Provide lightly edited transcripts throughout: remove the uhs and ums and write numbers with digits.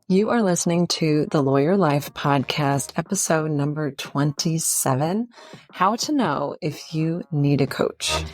You are listening to the Lawyer Life Podcast, episode number 27, How to Know If You Need a Coach.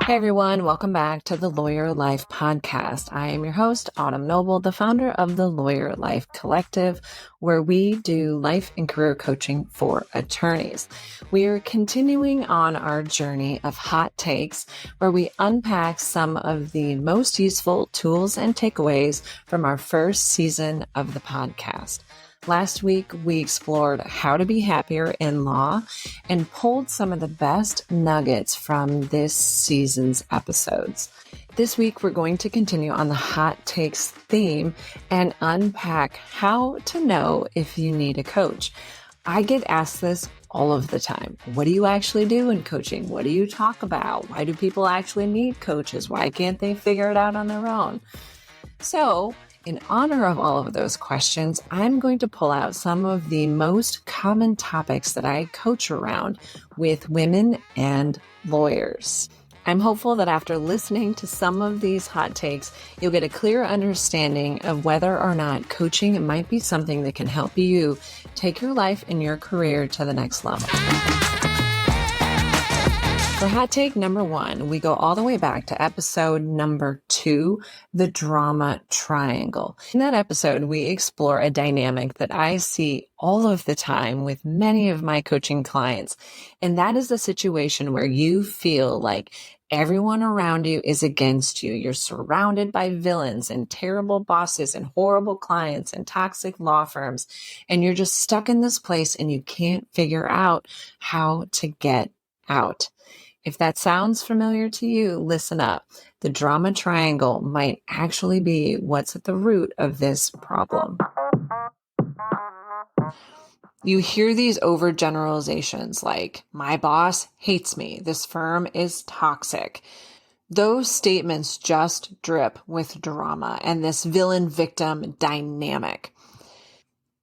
Hey everyone, welcome back to the Lawyer Life Podcast. I am your host, Autumn Noble, the founder of the Lawyer Life Collective, where we do life and career coaching for attorneys. We are continuing on our journey of hot takes, where we unpack some of the most useful tools and takeaways from our first season of the podcast. Last week, we explored how to be happier in law and pulled some of the best nuggets from this season's episodes. This week, we're going to continue on the hot takes theme and unpack how to know if you need a coach. I get asked this all of the time. What do you actually do in coaching? What do you talk about? Why do people actually need coaches? Why can't they figure it out on their own? So, in honor of all of those questions, I'm going to pull out some of the most common topics that I coach around with women and lawyers. I'm hopeful that after listening to some of these hot takes, you'll get a clear understanding of whether or not coaching might be something that can help you take your life and your career to the next level. For hot take number 1, we go all the way back to episode number 2, the drama triangle. In that episode, we explore a dynamic that I see all of the time with many of my coaching clients. And that is the situation where you feel like everyone around you is against you. You're surrounded by villains and terrible bosses and horrible clients and toxic law firms. And you're just stuck in this place and you can't figure out how to get out. If that sounds familiar to you, listen up. The drama triangle might actually be what's at the root of this problem. You hear these overgeneralizations like, my boss hates me, this firm is toxic. Those statements just drip with drama and this villain-victim dynamic.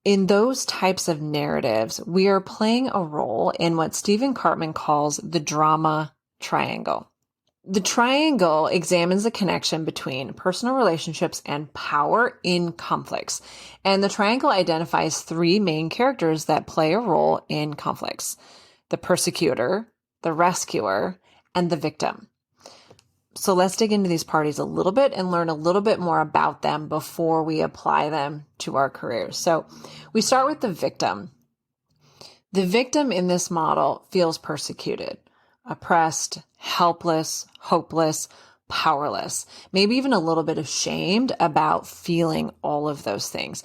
In those types of narratives, we are playing a role in what Stephen Cartman calls the drama triangle. The triangle examines the connection between personal relationships and power in conflicts. And the triangle identifies 3 main characters that play a role in conflicts: the persecutor, the rescuer, and the victim. So let's dig into these parties a little bit and learn a little bit more about them before we apply them to our careers. So we start with the victim. The victim in this model feels persecuted, oppressed, helpless, hopeless, powerless, maybe even a little bit ashamed about feeling all of those things.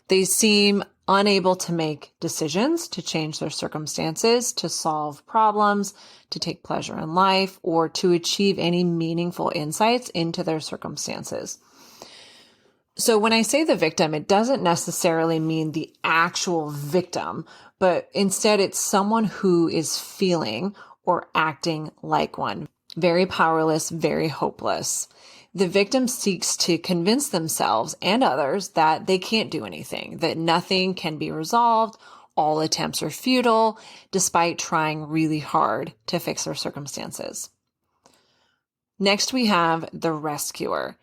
They seem unable to make decisions, to change their circumstances, to solve problems, to take pleasure in life, or to achieve any meaningful insights into their circumstances. So when I say the victim, it doesn't necessarily mean the actual victim, but instead it's someone who is feeling or acting like one. Very powerless, very hopeless. The victim seeks to convince themselves and others that they can't do anything, that nothing can be resolved, all attempts are futile, despite trying really hard to fix their circumstances. Next, we have the rescuer.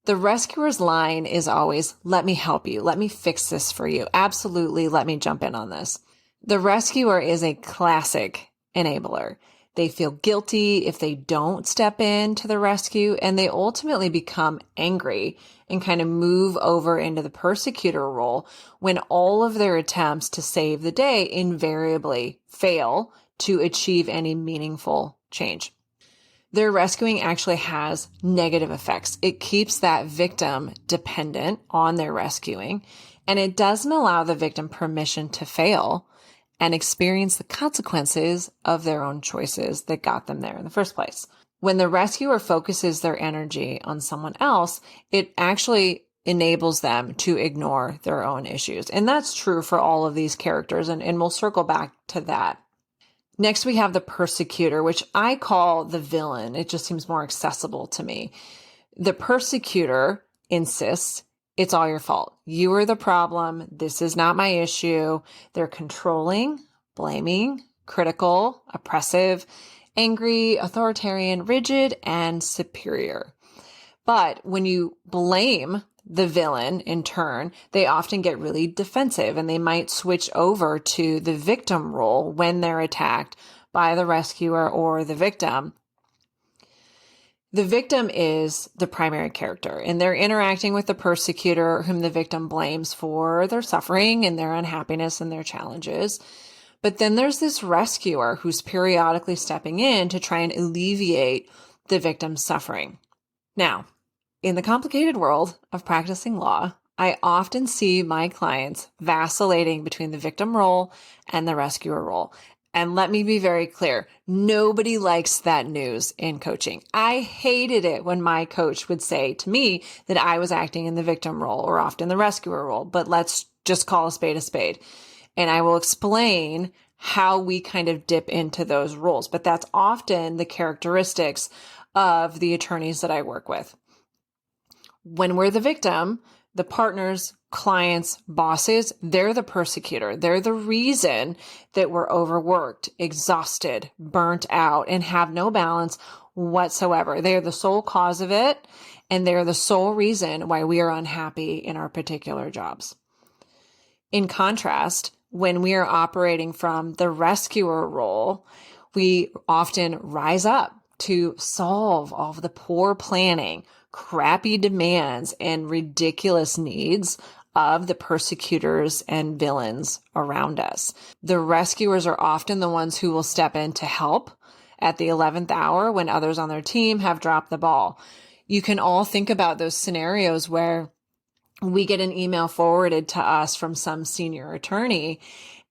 The rescuer's line is always, let me help you, let me fix this for you. Absolutely, let me jump in on this. The rescuer is a classic enabler. They feel guilty if they don't step in to the rescue, and they ultimately become angry and kind of move over into the persecutor role when all of their attempts to save the day invariably fail to achieve any meaningful change. Their rescuing actually has negative effects. It keeps that victim dependent on their rescuing, and it doesn't allow the victim permission to fail and experience the consequences of their own choices that got them there in the first place. When the rescuer focuses their energy on someone else, it actually enables them to ignore their own issues. And that's true for all of these characters, and we'll circle back to that. Next, we have the persecutor, which I call the villain. It just seems more accessible to me. The persecutor insists it's all your fault. You are the problem. This is not my issue. They're controlling, blaming, critical, oppressive, angry, authoritarian, rigid, and superior. But when you blame the villain in turn, they often get really defensive and they might switch over to the victim role when they're attacked by the rescuer or the victim. The victim is the primary character, and they're interacting with the persecutor whom the victim blames for their suffering and their unhappiness and their challenges. But then there's this rescuer who's periodically stepping in to try and alleviate the victim's suffering. Now, in the complicated world of practicing law, I often see my clients vacillating between the victim role and the rescuer role. And let me be very clear, nobody likes that news in coaching. I hated it when my coach would say to me that I was acting in the victim role or often the rescuer role, but let's just call a spade a spade. And I will explain how we kind of dip into those roles. But that's often the characteristics of the attorneys that I work with. When we're the victim, the partners, clients, bosses, they're the persecutor. They're the reason that we're overworked, exhausted, burnt out, and have no balance whatsoever. They are the sole cause of it, and they're the sole reason why we are unhappy in our particular jobs. In contrast, when we are operating from the rescuer role, we often rise up to solve all of the poor planning, crappy demands, and ridiculous needs of the persecutors and villains around us. The rescuers are often the ones who will step in to help at the 11th hour when others on their team have dropped the ball. You can all think about those scenarios where we get an email forwarded to us from some senior attorney,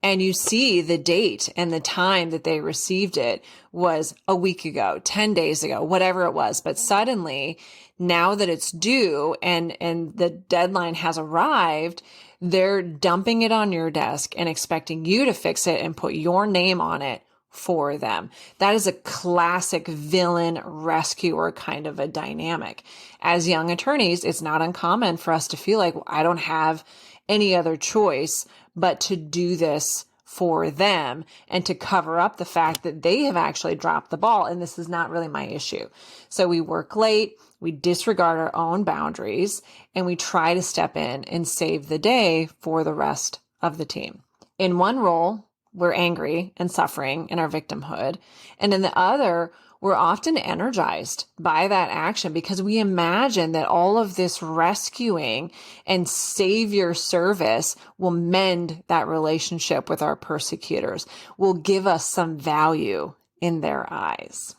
and you see the date and the time that they received it was a week ago, 10 days ago, whatever it was. But suddenly, now that it's due and the deadline has arrived, they're dumping it on your desk and expecting you to fix it and put your name on it for them. That is a classic villain rescuer kind of a dynamic. As young attorneys, it's not uncommon for us to feel like, well, I don't have any other choice but to do this for them and to cover up the fact that they have actually dropped the ball and this is not really my issue. So we work late, we disregard our own boundaries, and we try to step in and save the day for the rest of the team. In one role, we're angry and suffering in our victimhood. And in the other, we're often energized by that action because we imagine that all of this rescuing and savior service will mend that relationship with our persecutors, will give us some value in their eyes.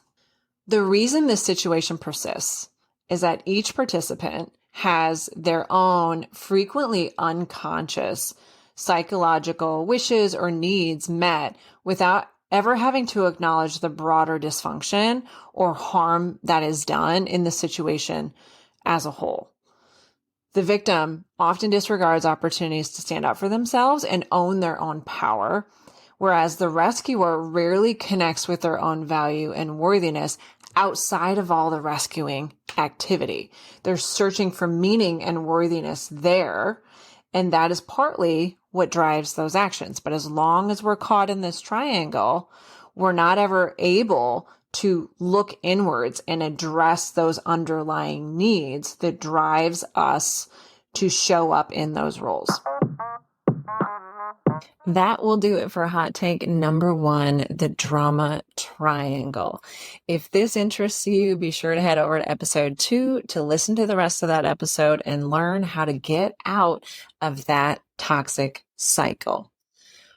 The reason this situation persists is that each participant has their own frequently unconscious psychological wishes or needs met without ever having to acknowledge the broader dysfunction or harm that is done in the situation as a whole. The victim often disregards opportunities to stand up for themselves and own their own power, whereas the rescuer rarely connects with their own value and worthiness outside of all the rescuing activity. They're searching for meaning and worthiness there, and that is partly what drives those actions. But as long as we're caught in this triangle, we're not ever able to look inwards and address those underlying needs that drives us to show up in those roles. That will do it for hot take number 1, the drama triangle. If this interests you, be sure to head over to episode 2 to listen to the rest of that episode and learn how to get out of that toxic cycle.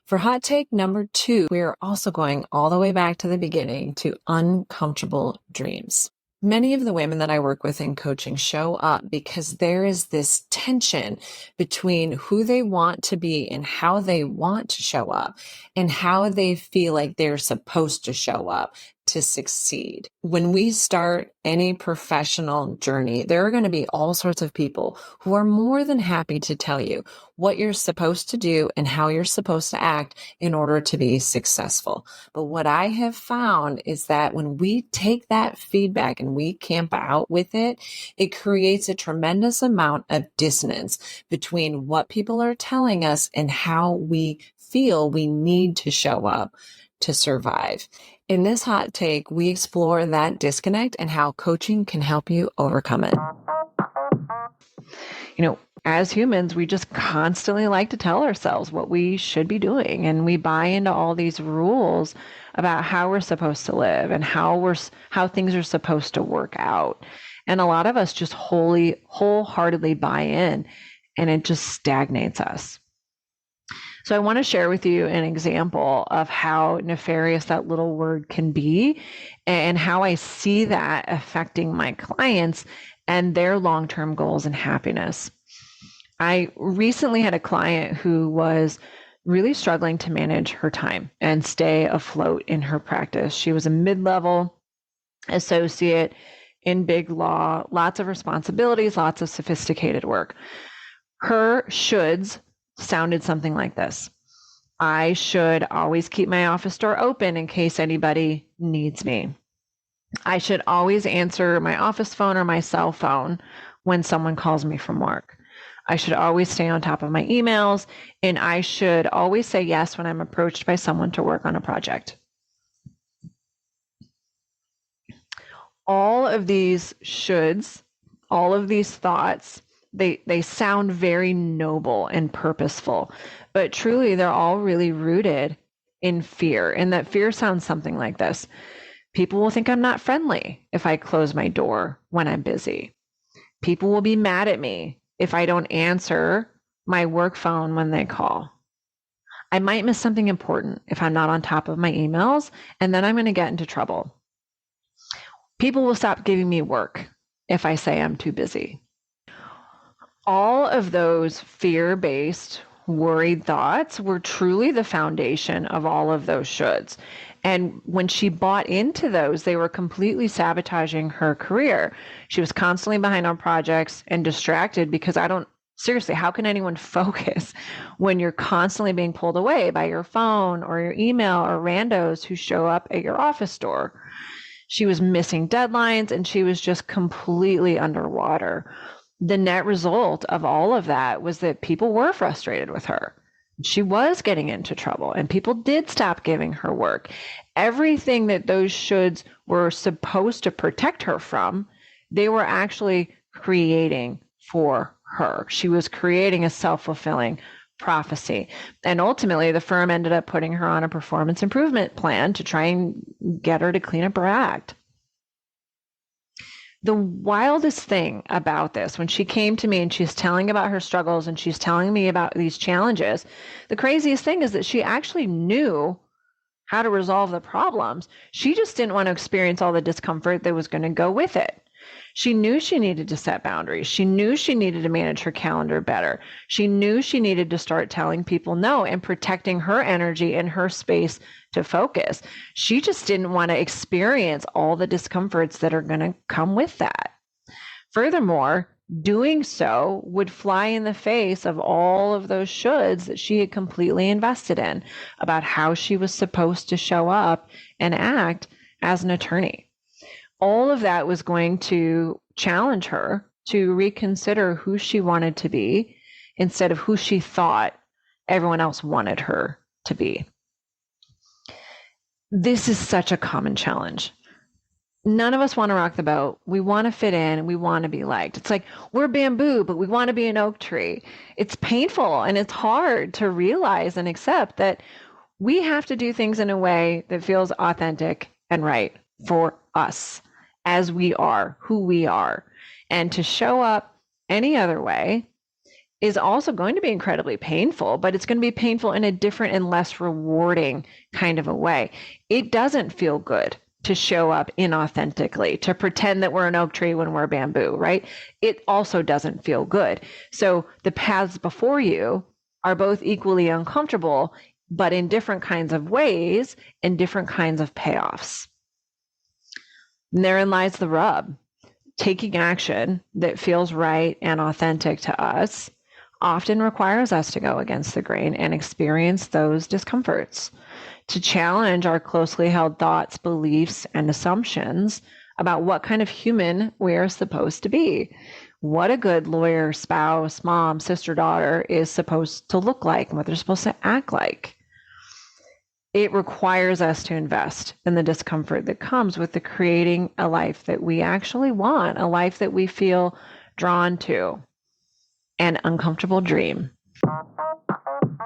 For hot take number 2, we are also going all the way back to the beginning to uncomfortable dreams. Many of the women that I work with in coaching show up because there is this tension between who they want to be and how they want to show up and how they feel like they're supposed to show up to succeed. When we start any professional journey, there are going to be all sorts of people who are more than happy to tell you what you're supposed to do and how you're supposed to act in order to be successful. But what I have found is that when we take that feedback and we camp out with it, it creates a tremendous amount of dissonance between what people are telling us and how we feel we need to show up to survive. In this hot take, we explore that disconnect and how coaching can help you overcome it. As humans, we just constantly like to tell ourselves what we should be doing. And we buy into all these rules about how we're supposed to live and how things are supposed to work out. And a lot of us just wholeheartedly buy in, and it just stagnates us. So I want to share with you an example of how nefarious that little word can be and how I see that affecting my clients and their long-term goals and happiness. I recently had a client who was really struggling to manage her time and stay afloat in her practice. She was a mid-level associate in big law, lots of responsibilities, lots of sophisticated work. Her shoulds sounded something like this. I should always keep my office door open in case anybody needs me. I should always answer my office phone or my cell phone when someone calls me from work. I should always stay on top of my emails, and I should always say yes when I'm approached by someone to work on a project. All of these shoulds, all of these thoughts, they sound very noble and purposeful, but truly they're all really rooted in fear. And that fear sounds something like this. People will think I'm not friendly if I close my door when I'm busy. People will be mad at me if I don't answer my work phone when they call. I might miss something important if I'm not on top of my emails, and then I'm going to get into trouble. People will stop giving me work if I say I'm too busy. All of those fear-based, worried thoughts were truly the foundation of all of those shoulds. And when she bought into those, they were completely sabotaging her career. She was constantly behind on projects and distracted because seriously, how can anyone focus when you're constantly being pulled away by your phone or your email or randos who show up at your office door? She was missing deadlines and she was just completely underwater. The net result of all of that was that people were frustrated with her. She was getting into trouble and people did stop giving her work. Everything that those shoulds were supposed to protect her from, they were actually creating for her. She was creating a self-fulfilling prophecy. And ultimately, the firm ended up putting her on a performance improvement plan to try and get her to clean up her act. The wildest thing about this, when she came to me and she's telling about her struggles and she's telling me about these challenges, the craziest thing is that she actually knew how to resolve the problems. She just didn't want to experience all the discomfort that was going to go with it. She knew she needed to set boundaries. She knew she needed to manage her calendar better. She knew she needed to start telling people no and protecting her energy and her space to focus. She just didn't want to experience all the discomforts that are going to come with that. Furthermore, doing so would fly in the face of all of those shoulds that she had completely invested in about how she was supposed to show up and act as an attorney. All of that was going to challenge her to reconsider who she wanted to be instead of who she thought everyone else wanted her to be. This is such a common challenge. None of us want to rock the boat. We want to fit in. We want to be liked. It's like we're bamboo, but we want to be an oak tree. It's painful and it's hard to realize and accept that we have to do things in a way that feels authentic and right for us as we are, who we are. And to show up any other way is also going to be incredibly painful, but it's going to be painful in a different and less rewarding kind of a way. It doesn't feel good to show up inauthentically, to pretend that we're an oak tree when we're bamboo, right? It also doesn't feel good. So the paths before you are both equally uncomfortable, but in different kinds of ways and different kinds of payoffs. And therein lies the rub. Taking action that feels right and authentic to us often requires us to go against the grain and experience those discomforts, to challenge our closely held thoughts, beliefs, and assumptions about what kind of human we are supposed to be, what a good lawyer, spouse, mom, sister, daughter is supposed to look like, and what they're supposed to act like. It requires us to invest in the discomfort that comes with the creating a life that we actually want, a life that we feel drawn to, an uncomfortable dream.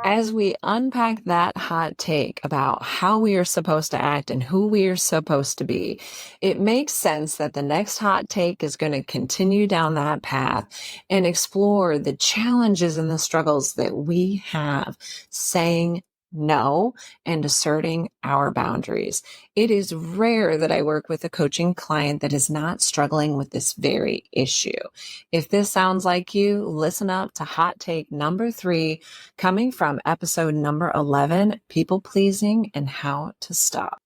As we unpack that hot take about how we are supposed to act and who we are supposed to be, it makes sense that the next hot take is going to continue down that path and explore the challenges and the struggles that we have saying no and asserting our boundaries. It is rare that I work with a coaching client that is not struggling with this very issue. If this sounds like you, listen up to hot take number 3, coming from episode number 11, People Pleasing and How to Stop.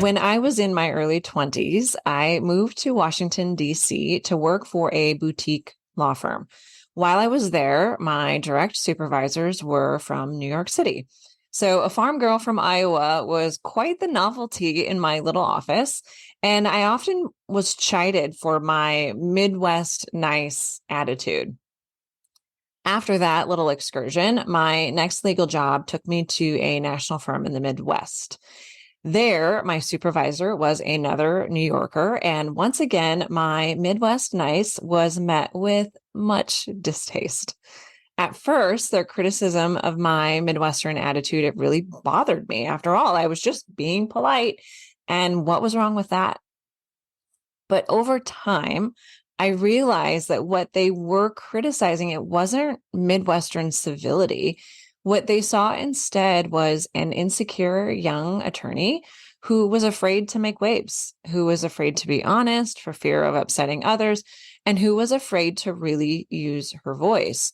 When I was in my early 20s, I moved to Washington, D.C. to work for a boutique law firm. While I was there, my direct supervisors were from New York City. So a farm girl from Iowa was quite the novelty in my little office, and I often was chided for my Midwest nice attitude. After that little excursion, my next legal job took me to a national firm in the Midwest. There, my supervisor was another New Yorker, and once again, my Midwest nice was met with much distaste. At first, their criticism of my Midwestern attitude, it really bothered me. After all, I was just being polite, and what was wrong with that? But over time, I realized that what they were criticizing, it wasn't Midwestern civility. What they saw instead was an insecure young attorney who was afraid to make waves, who was afraid to be honest for fear of upsetting others, and who was afraid to really use her voice.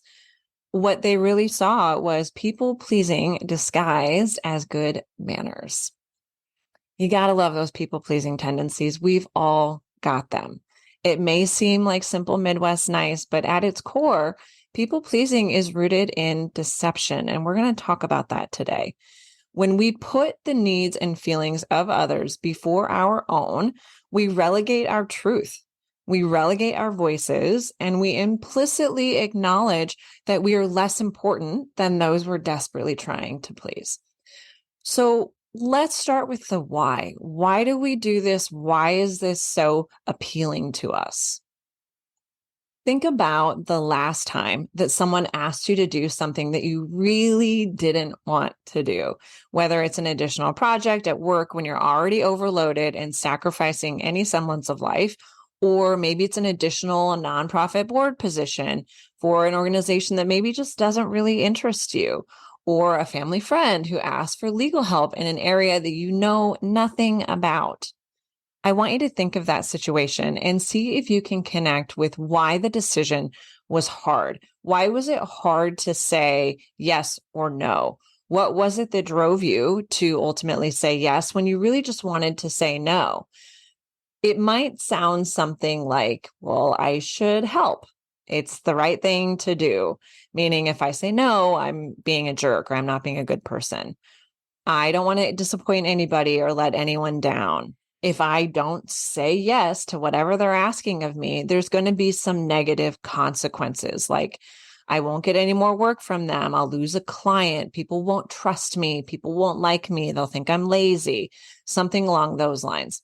What they really saw was people pleasing disguised as good manners. You got to love those people pleasing tendencies. We've all got them. It may seem like simple Midwest nice, but at its core, people pleasing is rooted in deception. And we're going to talk about that today. When we put the needs and feelings of others before our own, we relegate our truth. We relegate our voices, and we implicitly acknowledge that we are less important than those we're desperately trying to please. So let's start with the why. Why do we do this? Why is this so appealing to us? Think about the last time that someone asked you to do something that you really didn't want to do, whether it's an additional project at work when you're already overloaded and sacrificing any semblance of life, or maybe it's an additional nonprofit board position for an organization that maybe just doesn't really interest you, or a family friend who asks for legal help in an area that you know nothing about. I want you to think of that situation and see if you can connect with why the decision was hard. Why was it hard to say yes or no? What was it that drove you to ultimately say yes when you really just wanted to say no? It might sound something like, well, I should help. It's the right thing to do. Meaning, if I say no, I'm being a jerk or I'm not being a good person. I don't want to disappoint anybody or let anyone down. If I don't say yes to whatever they're asking of me, there's going to be some negative consequences. Like I won't get any more work from them. I'll lose a client. People won't trust me. People won't like me. They'll think I'm lazy, something along those lines.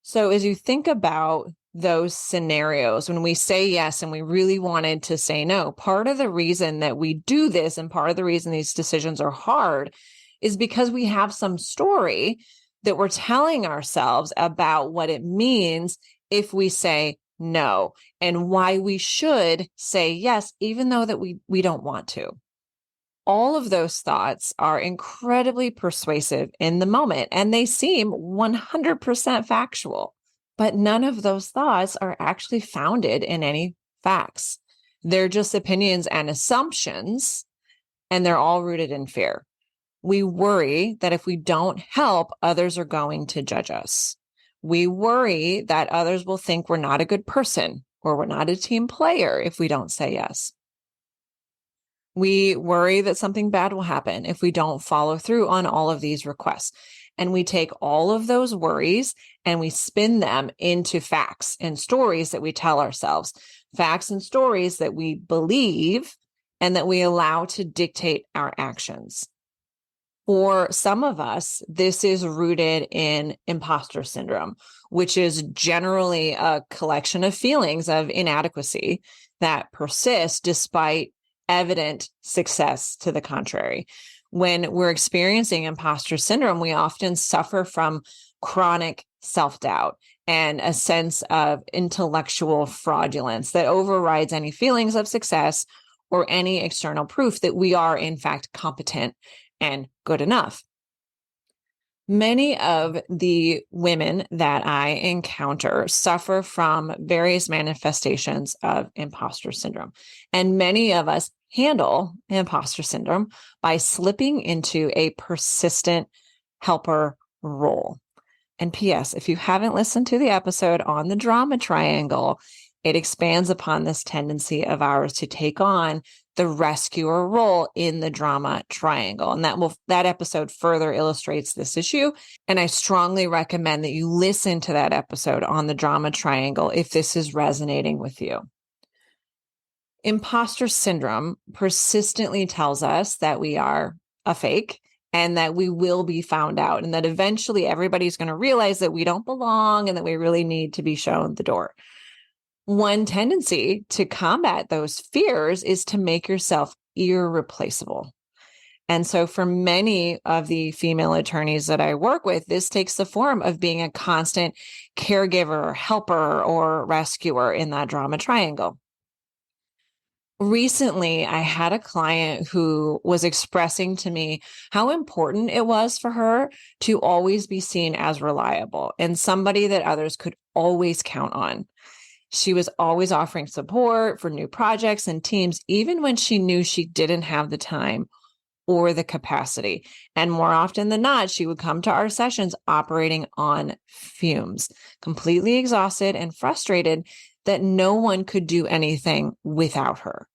So as you think about those scenarios, when we say yes and we really wanted to say no, part of the reason that we do this and part of the reason these decisions are hard is because we have some story that we're telling ourselves about what it means if we say no and why we should say yes, even though that we don't want to. All of those thoughts are incredibly persuasive in the moment, and they seem 100% factual, but none of those thoughts are actually founded in any facts. They're just opinions and assumptions, and they're all rooted in fear. We worry that if we don't help, others are going to judge us. We worry that others will think we're not a good person or we're not a team player if we don't say yes. We worry that something bad will happen if we don't follow through on all of these requests. And we take all of those worries and we spin them into facts and stories that we tell ourselves, facts and stories that we believe and that we allow to dictate our actions. For some of us, this is rooted in imposter syndrome, which is generally a collection of feelings of inadequacy that persist despite evident success to the contrary. When we're experiencing imposter syndrome, we often suffer from chronic self-doubt and a sense of intellectual fraudulence that overrides any feelings of success or any external proof that we are, in fact, competent and good enough. Many of the women that I encounter suffer from various manifestations of imposter syndrome. And many of us handle imposter syndrome by slipping into a persistent helper role. And P.S., if you haven't listened to the episode on the drama triangle, it expands upon this tendency of ours to take on the rescuer role in the drama triangle. And that episode further illustrates this issue. And I strongly recommend that you listen to that episode on the drama triangle if this is resonating with you. Imposter syndrome persistently tells us that we are a fake and that we will be found out, and that eventually everybody's going to realize that we don't belong and that we really need to be shown the door. One tendency to combat those fears is to make yourself irreplaceable. And so for many of the female attorneys that I work with, this takes the form of being a constant caregiver, helper, or rescuer in that drama triangle. Recently, I had a client who was expressing to me how important it was for her to always be seen as reliable and somebody that others could always count on. She was always offering support for new projects and teams, even when she knew she didn't have the time or the capacity. And more often than not, she would come to our sessions operating on fumes, completely exhausted and frustrated that no one could do anything without her.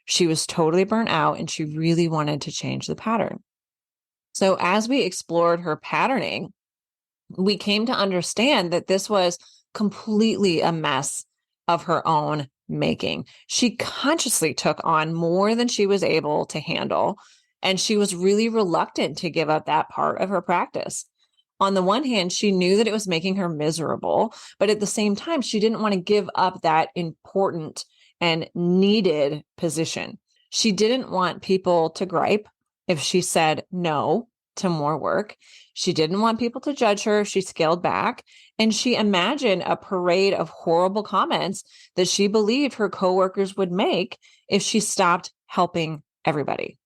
She was totally burnt out and she really wanted to change the pattern. So as we explored her patterning, we came to understand that this was completely a mess of her own making. She consciously took on more than she was able to handle, and she was really reluctant to give up that part of her practice. On the one hand, she knew that it was making her miserable, but at the same time, she didn't want to give up that important and needed position. She didn't want people to gripe if she said no to more work. She didn't want people to judge her if she scaled back. And she imagined a parade of horrible comments that she believed her coworkers would make if she stopped helping everybody.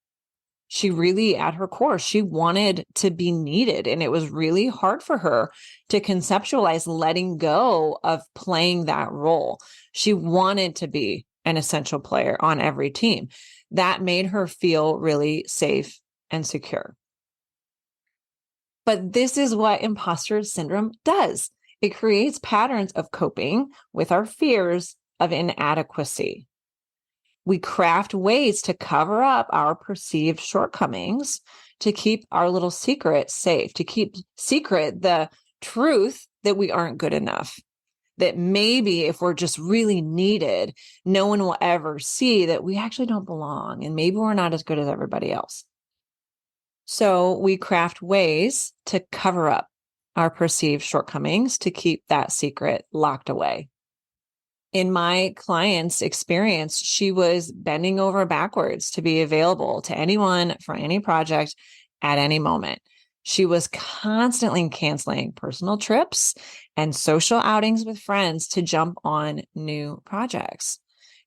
She really, at her core, she wanted to be needed. And it was really hard for her to conceptualize letting go of playing that role. She wanted to be an essential player on every team. That made her feel really safe and secure. But this is what imposter syndrome does. It creates patterns of coping with our fears of inadequacy. We craft ways to cover up our perceived shortcomings, to keep our little secret safe, to keep secret the truth that we aren't good enough, that maybe if we're just really needed, no one will ever see that we actually don't belong, and maybe we're not as good as everybody else. So we craft ways to cover up our perceived shortcomings, to keep that secret locked away. In my client's experience, she was bending over backwards to be available to anyone for any project at any moment. She was constantly canceling personal trips and social outings with friends to jump on new projects.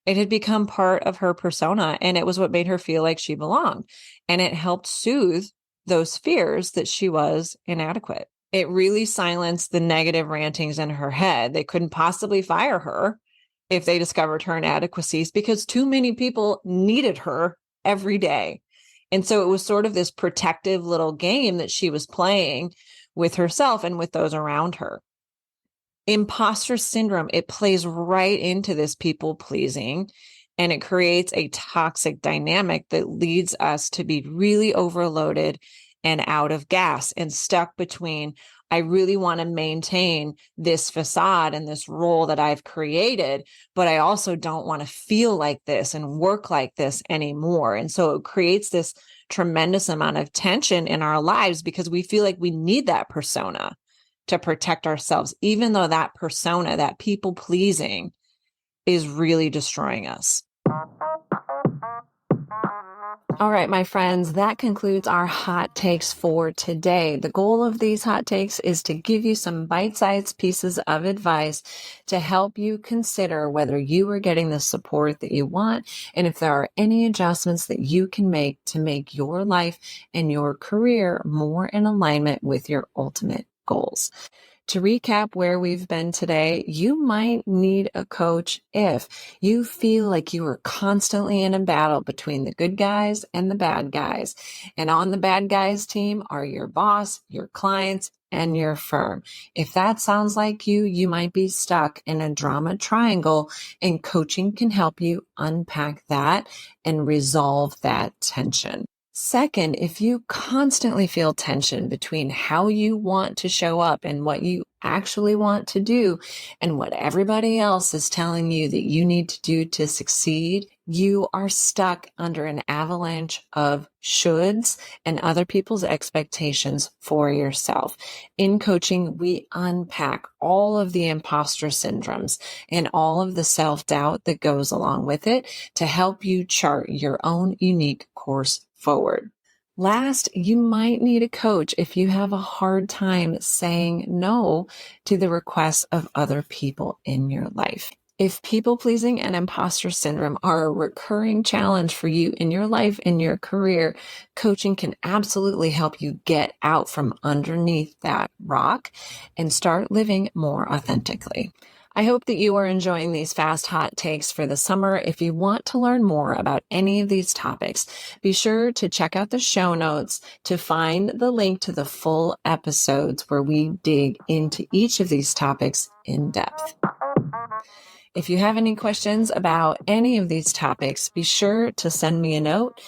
It had become part of her persona, and it was what made her feel like she belonged. And it helped soothe those fears that she was inadequate. It really silenced the negative rantings in her head. They couldn't possibly fire her if they discovered her inadequacies because too many people needed her every day. And so it was sort of this protective little game that she was playing with herself and with those around her. Imposter syndrome, it plays right into this people pleasing, and it creates a toxic dynamic that leads us to be really overloaded and out of gas and stuck between, I really want to maintain this facade and this role that I've created, but I also don't want to feel like this and work like this anymore. And so it creates this tremendous amount of tension in our lives because we feel like we need that persona to protect ourselves, even though that persona, that people pleasing, is really destroying us. All right, my friends, that concludes our hot takes for today. The goal of these hot takes is to give you some bite-sized pieces of advice to help you consider whether you are getting the support that you want and if there are any adjustments that you can make to make your life and your career more in alignment with your ultimate goals. To recap where we've been today, you might need a coach if you feel like you are constantly in a battle between the good guys and the bad guys. And on the bad guys team are your boss, your clients, and your firm. If that sounds like you, you might be stuck in a drama triangle, and coaching can help you unpack that and resolve that tension. Second, if you constantly feel tension between how you want to show up and what you actually want to do and what everybody else is telling you that you need to do to succeed, you are stuck under an avalanche of shoulds and other people's expectations for yourself. In coaching, we unpack all of the imposter syndromes and all of the self-doubt that goes along with it to help you chart your own unique course forward. Last, you might need a coach if you have a hard time saying no to the requests of other people in your life. If people pleasing and imposter syndrome are a recurring challenge for you in your life and your career, coaching can absolutely help you get out from underneath that rock and start living more authentically. I hope that you are enjoying these fast hot takes for the summer. If you want to learn more about any of these topics, be sure to check out the show notes to find the link to the full episodes where we dig into each of these topics in depth. If you have any questions about any of these topics, be sure to send me a note,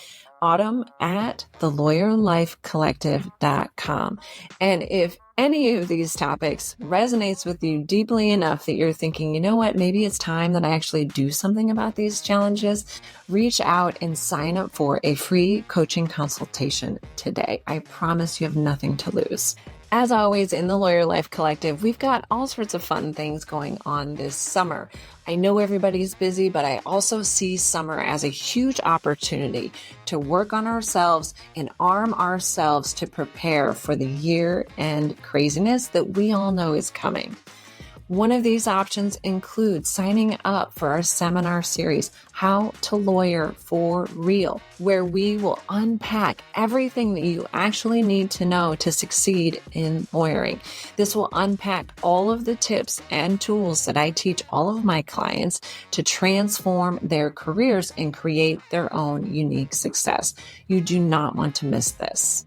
autumn@thelawyerlifecollective.com. And if any of these topics resonates with you deeply enough that you're thinking, you know what, maybe it's time that I actually do something about these challenges, reach out and sign up for a free coaching consultation today. I promise you have nothing to lose. As always, in the Lawyer Life Collective, we've got all sorts of fun things going on this summer. I know everybody's busy, but I also see summer as a huge opportunity to work on ourselves and arm ourselves to prepare for the year-end craziness that we all know is coming. One of these options includes signing up for our seminar series, How to Lawyer for Real, where we will unpack everything that you actually need to know to succeed in lawyering. This will unpack all of the tips and tools that I teach all of my clients to transform their careers and create their own unique success. You do not want to miss this.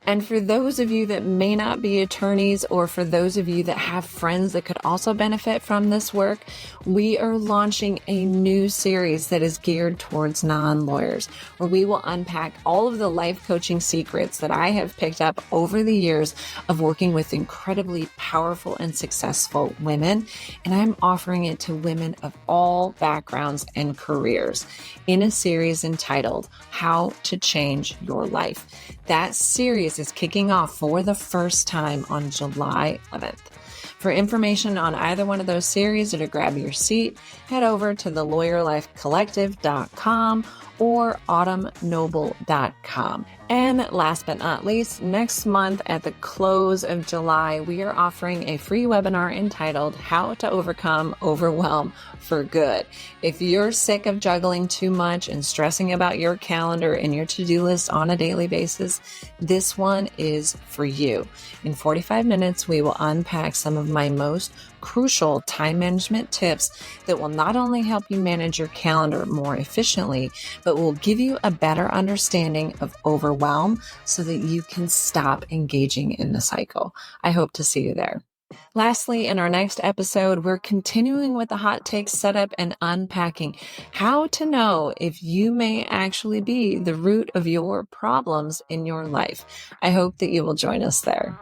And for those of you that may not be attorneys, or for those of you that have friends that could also benefit from this work, we are launching a new series that is geared towards non-lawyers, where we will unpack all of the life coaching secrets that I have picked up over the years of working with incredibly powerful and successful women. And I'm offering it to women of all backgrounds and careers in a series entitled How to Change Your Life. That series is kicking off for the first time on July 11th. For information on either one of those series or to grab your seat, head over to thelawyerlifecollective.com or autumnnoble.com. And last but not least, next month at the close of July, we are offering a free webinar entitled How to Overcome Overwhelm for Good. If you're sick of juggling too much and stressing about your calendar and your to-do list on a daily basis, this one is for you. In 45 minutes, we will unpack some of my most crucial time management tips that will not only help you manage your calendar more efficiently, but will give you a better understanding of overwhelm so that you can stop engaging in the cycle. I hope to see you there. Lastly, in our next episode, we're continuing with the hot takes setup and unpacking how to know if you may actually be the root of your problems in your life. I hope that you will join us there.